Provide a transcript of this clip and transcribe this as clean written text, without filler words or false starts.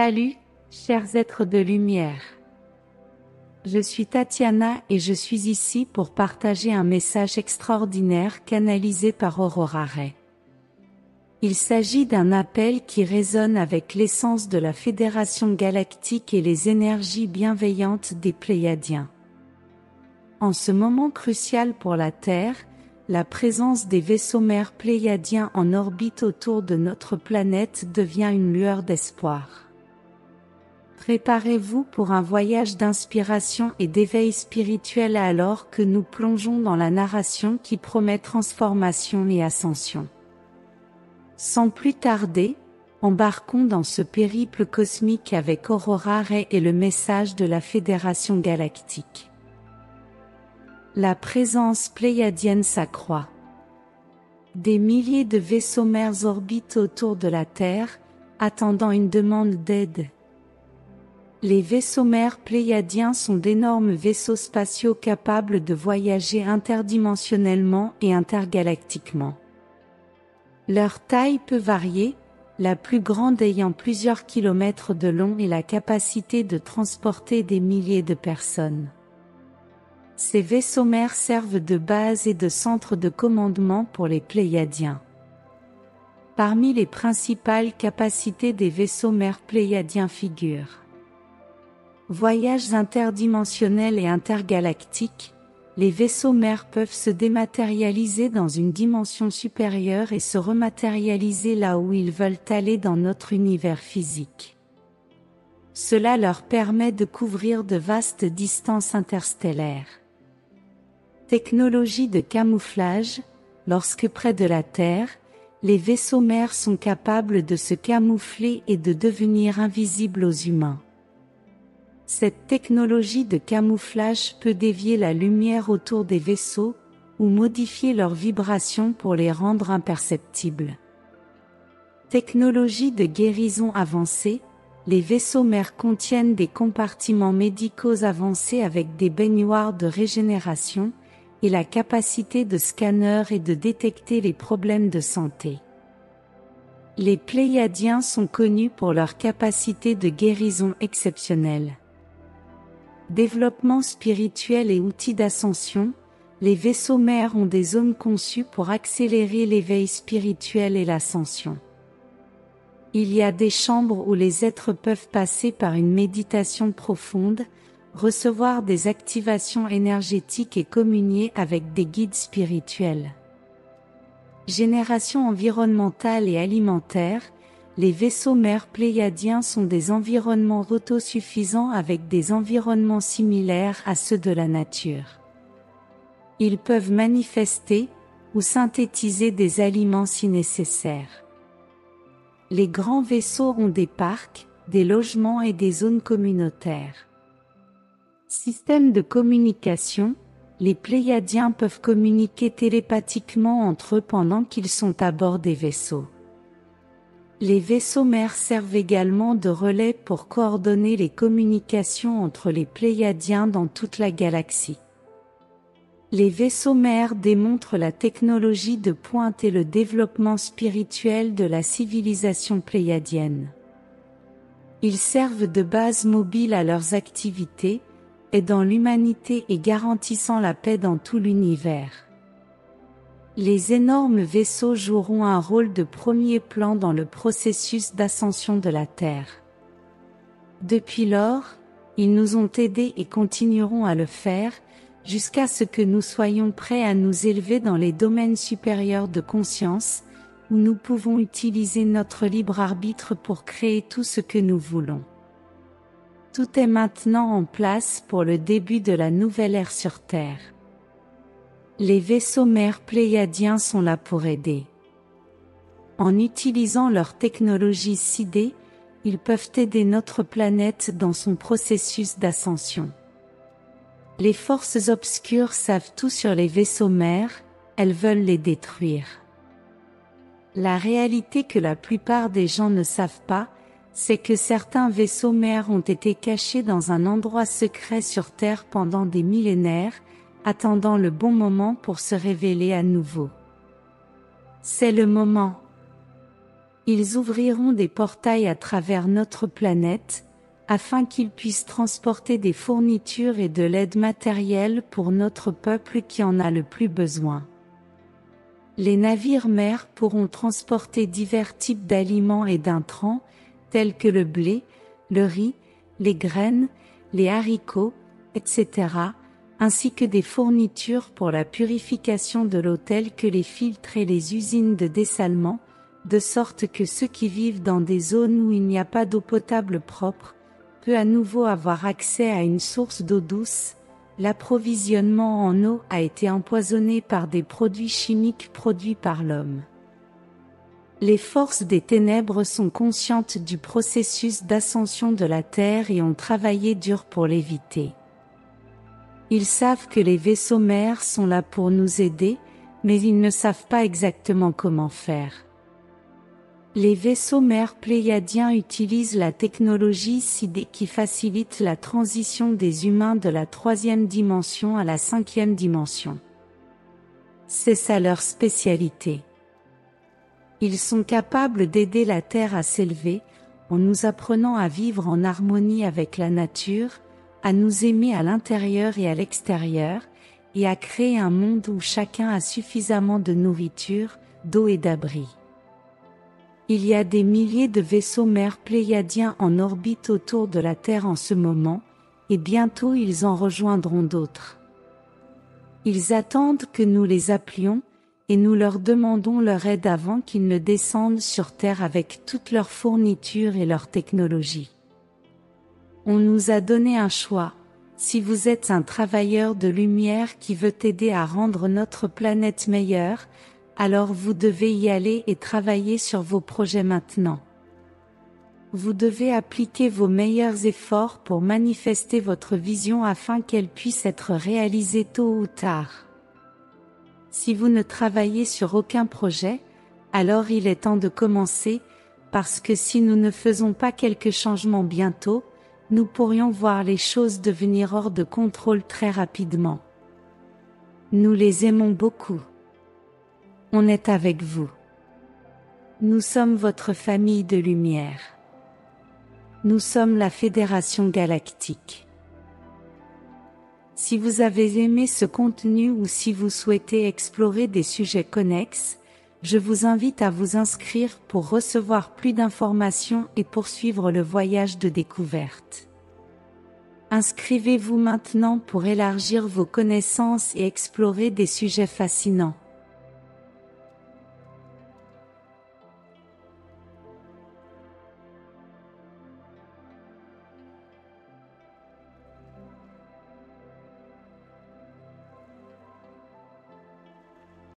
Salut, chers êtres de lumière. Je suis Tatiana et je suis ici pour partager un message extraordinaire canalisé par Aurora Ray. Il s'agit d'un appel qui résonne avec l'essence de la Fédération galactique et les énergies bienveillantes des Pléiadiens. En ce moment crucial pour la Terre, la présence des vaisseaux mères pléiadiens en orbite autour de notre planète devient une lueur d'espoir. Préparez-vous pour un voyage d'inspiration et d'éveil spirituel alors que nous plongeons dans la narration qui promet transformation et ascension. Sans plus tarder, embarquons dans ce périple cosmique avec Aurora Ray et le message de la Fédération galactique. La présence pléiadienne s'accroît. Des milliers de vaisseaux mères orbitent autour de la Terre, attendant une demande d'aide. Les vaisseaux mères pléiadiens sont d'énormes vaisseaux spatiaux capables de voyager interdimensionnellement et intergalactiquement. Leur taille peut varier, la plus grande ayant plusieurs kilomètres de long et la capacité de transporter des milliers de personnes. Ces vaisseaux mères servent de base et de centre de commandement pour les Pléiadiens. Parmi les principales capacités des vaisseaux mères pléiadiens figurent voyages interdimensionnels et intergalactiques. Les vaisseaux mères peuvent se dématérialiser dans une dimension supérieure et se rematérialiser là où ils veulent aller dans notre univers physique. Cela leur permet de couvrir de vastes distances interstellaires. Technologie de camouflage. Lorsque près de la Terre, les vaisseaux mères sont capables de se camoufler et de devenir invisibles aux humains. Cette technologie de camouflage peut dévier la lumière autour des vaisseaux, ou modifier leurs vibrations pour les rendre imperceptibles. Technologie de guérison avancée. Les vaisseaux mères contiennent des compartiments médicaux avancés avec des baignoires de régénération, et la capacité de scanner et de détecter les problèmes de santé. Les Pléiadiens sont connus pour leur capacité de guérison exceptionnelle. Développement spirituel et outils d'ascension. Les vaisseaux mères ont des zones conçues pour accélérer l'éveil spirituel et l'ascension. Il y a des chambres où les êtres peuvent passer par une méditation profonde, recevoir des activations énergétiques et communier avec des guides spirituels. Génération environnementale et alimentaire. Les vaisseaux mères pléiadiens sont des environnements autosuffisants avec des environnements similaires à ceux de la nature. Ils peuvent manifester ou synthétiser des aliments si nécessaire. Les grands vaisseaux ont des parcs, des logements et des zones communautaires. Système de communication. Les Pléiadiens peuvent communiquer télépathiquement entre eux pendant qu'ils sont à bord des vaisseaux. Les vaisseaux mères servent également de relais pour coordonner les communications entre les Pléiadiens dans toute la galaxie. Les vaisseaux mères démontrent la technologie de pointe et le développement spirituel de la civilisation pléiadienne. Ils servent de base mobile à leurs activités, aidant l'humanité et garantissant la paix dans tout l'univers. Les énormes vaisseaux joueront un rôle de premier plan dans le processus d'ascension de la Terre. Depuis lors, ils nous ont aidés et continueront à le faire, jusqu'à ce que nous soyons prêts à nous élever dans les domaines supérieurs de conscience, où nous pouvons utiliser notre libre arbitre pour créer tout ce que nous voulons. Tout est maintenant en place pour le début de la nouvelle ère sur Terre. Les vaisseaux mères pléiadiens sont là pour aider. En utilisant leur technologie sidée, ils peuvent aider notre planète dans son processus d'ascension. Les forces obscures savent tout sur les vaisseaux mères, elles veulent les détruire. La réalité que la plupart des gens ne savent pas, c'est que certains vaisseaux mères ont été cachés dans un endroit secret sur Terre pendant des millénaires, attendant le bon moment pour se révéler à nouveau. C'est le moment. Ils ouvriront des portails à travers notre planète, afin qu'ils puissent transporter des fournitures et de l'aide matérielle pour notre peuple qui en a le plus besoin. Les navires-mers pourront transporter divers types d'aliments et d'intrants, tels que le blé, le riz, les graines, les haricots, etc., ainsi que des fournitures pour la purification de l'eau telles que les filtres et les usines de dessalement, de sorte que ceux qui vivent dans des zones où il n'y a pas d'eau potable propre, peut à nouveau avoir accès à une source d'eau douce. L'approvisionnement en eau a été empoisonné par des produits chimiques produits par l'homme. Les forces des ténèbres sont conscientes du processus d'ascension de la Terre et ont travaillé dur pour l'éviter. Ils savent que les vaisseaux mers sont là pour nous aider, mais ils ne savent pas exactement comment faire. Les vaisseaux mers pléiadiens utilisent la technologie SID qui facilite la transition des humains de la 3e dimension à la 5e dimension. C'est ça leur spécialité. Ils sont capables d'aider la Terre à s'élever, en nous apprenant à vivre en harmonie avec la nature, à nous aimer à l'intérieur et à l'extérieur, et à créer un monde où chacun a suffisamment de nourriture, d'eau et d'abri. Il y a des milliers de vaisseaux mers pléiadiens en orbite autour de la Terre en ce moment, et bientôt ils en rejoindront d'autres. Ils attendent que nous les appelions, et nous leur demandons leur aide avant qu'ils ne descendent sur Terre avec toutes leurs fournitures et leurs technologies. On nous a donné un choix. Si vous êtes un travailleur de lumière qui veut aider à rendre notre planète meilleure, alors vous devez y aller et travailler sur vos projets maintenant. Vous devez appliquer vos meilleurs efforts pour manifester votre vision afin qu'elle puisse être réalisée tôt ou tard. Si vous ne travaillez sur aucun projet, alors il est temps de commencer, parce que si nous ne faisons pas quelques changements bientôt, nous pourrions voir les choses devenir hors de contrôle très rapidement. Nous les aimons beaucoup. On est avec vous. Nous sommes votre famille de lumière. Nous sommes la Fédération Galactique. Si vous avez aimé ce contenu ou si vous souhaitez explorer des sujets connexes, je vous invite à vous inscrire pour recevoir plus d'informations et poursuivre le voyage de découverte. Inscrivez-vous maintenant pour élargir vos connaissances et explorer des sujets fascinants.